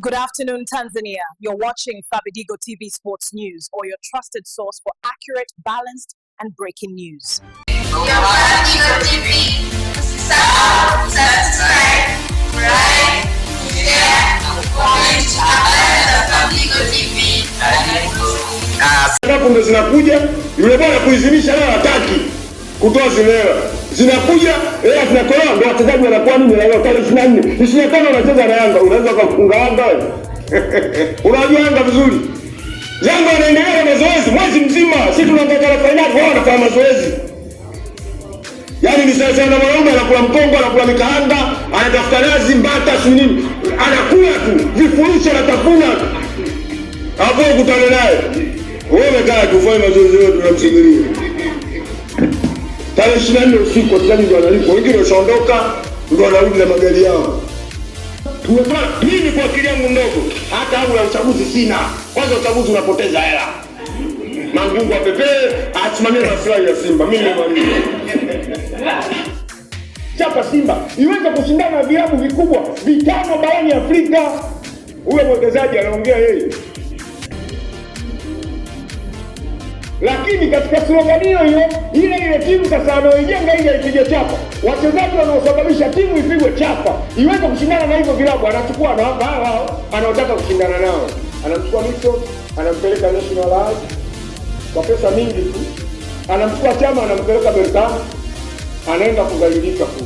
Good afternoon, Tanzania. You're watching Fabidigo TV Sports News, or your trusted source for accurate, balanced, and breaking news. Fabidigo TV. Subscribe, like, share, comment, Fabidigo TV. Hapo ndo zinakuja, yule bwana kuizimisha leo hataki kutoa zile hela. Zinakuja hela zinakoa, ndo wachezaji wanakuwa nini na wakati 24. 25 wanacheza na Yanga, unaweza kufunga Yanga wewe. Unajua Yanga vizuri. Yanga wanaendelea na mazoezi mwezi mzima. Sisi tunataka finali, wao wanafanya mazoezi. Yaani ni sasa na mwanaume anakula mkongo, anakula mikahanga, anatafuta nazi mbata nini. Anakula tu, vifurushi anatafuna. Hapo kutana naye. Wewe umekaa kufanya mazoezi yote tunamsigilia. Tarehe 24 usiku wachezaji ndio wanalipwa. Wengine washaondoka ndio wanarudi na magari yao. Tumepata mimi kwa akili yangu ndogo. Hata hapo ya uchaguzi sina. Kwanza uchaguzi unapoteza hela. Mangungu apepe asimamie maslahi ya Simba. Mimi nimwambia. Chapa Simba iweze kushindana na vilabu vikubwa vitano barani Afrika. Ule mwekezaji anaongea yeye. Lakini katika slogan hiyo ile timu sasa anaoijenga ile ipige chapa. Wachezaji wanaosababisha timu ipigwe chapa iweze kushindana na hivyo vilabu, anachukua na hao anaotaka kushindana nao. Anamchukua Mixon, anampeleka National League kwa pesa mingi tu. Anamchukua Chama, anampeleka Berkane, anaenda kudhalilika tu.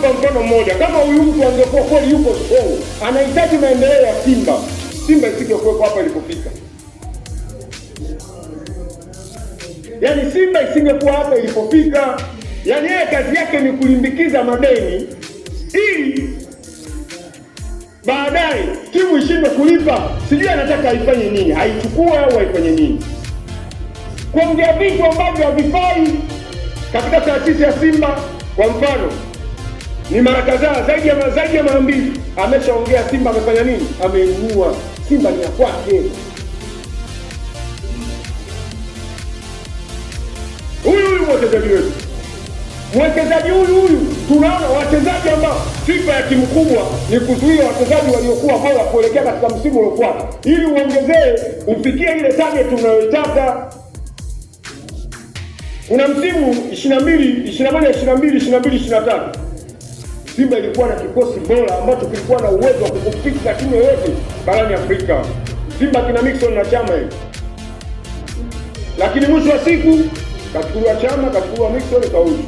Kwa mfano mmoja, kama huyu mtu angekuwa kweli yuko strong, anahitaji maendeleo ya Simba. Simba isingekuwa hapa ilipofika. Yaani Simba isingekuwa hapa ilipofika. Yaani yeye kazi yake ni kulimbikiza madeni ili baadaye timu ishindwe kulipa. Sijui anataka aifanye nini, haichukue au haifanye nini. Kuongea vitu ambavyo havifai katika taasisi ya Simba. Kwa mfano, ni mara kadhaa zaidi ya mara mbili ameshaongea Simba amefanya nini? Ameinua Simba ni ya kwake. Mwekezaji huyu tunaona wachezaji ambao sifa ya timu kubwa ni kuzuia wachezaji waliokuwa bora kuelekea katika msimu uliofuata ili uongezee ufikie ile target unayoitaka. Kuna msimu 22-23 Simba ilikuwa na kikosi bora ambacho kilikuwa na uwezo wa kukupiga timu yoyote barani Afrika. Simba kina Mixon na Chama hivi. Lakini mwisho wa siku kachukuliwa Chama, kachukuliwa Mixon, kauli.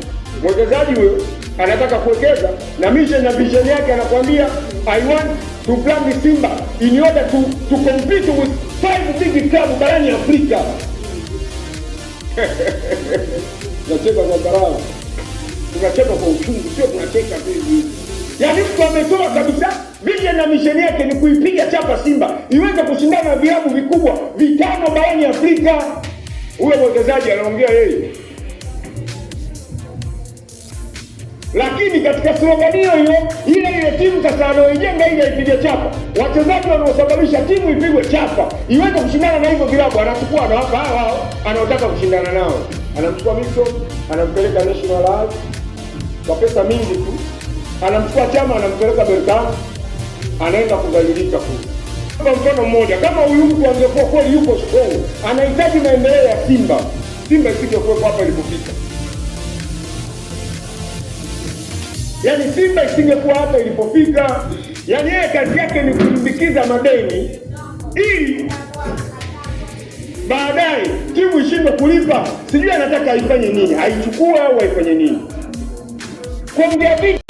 Mwekezaji huyo anataka kuwekeza na mission na vision yake, anakuambia I want to plan the Simba in order to compete with 5 big clubs barani Afrika. Tunacheka kwa dharau. Tunacheka kwa uchungu, sio tunacheka hivi. Yaani mtu ametoa kabisa vision na mission yake ni kuipiga chapa Simba iweze kushindana na vilabu vikubwa vitano barani Afrika. Ule mwekezaji anaongea yeye. Lakini katika slogan hiyo ile timu sasa anaoijenga ile ipige chapa. Wachezaji wanaosababisha timu ipigwe chapa iweze kushindana na hivyo vilabu, anachukua na hao anaotaka kushindana nao. Anamchukua Mixon, anampeleka National League kwa pesa mingi tu. Anamchukua Chama, anampeleka Berkane, anaenda kudhalilika tu. Kwa mfano mmoja, kama huyu mtu angekuwa kweli yuko strong, anahitaji maendeleo ya Simba. Simba isingekuwa hapa ilipofika. Yaani Simba isingekuwa hapa ilipofika. Yaani yeye kazi yake ni kulimbikiza madeni ili baadaye timu ishindwe kulipa. Sijui anataka aifanye nini, haichukue au haifanye nini. Kuongea vitu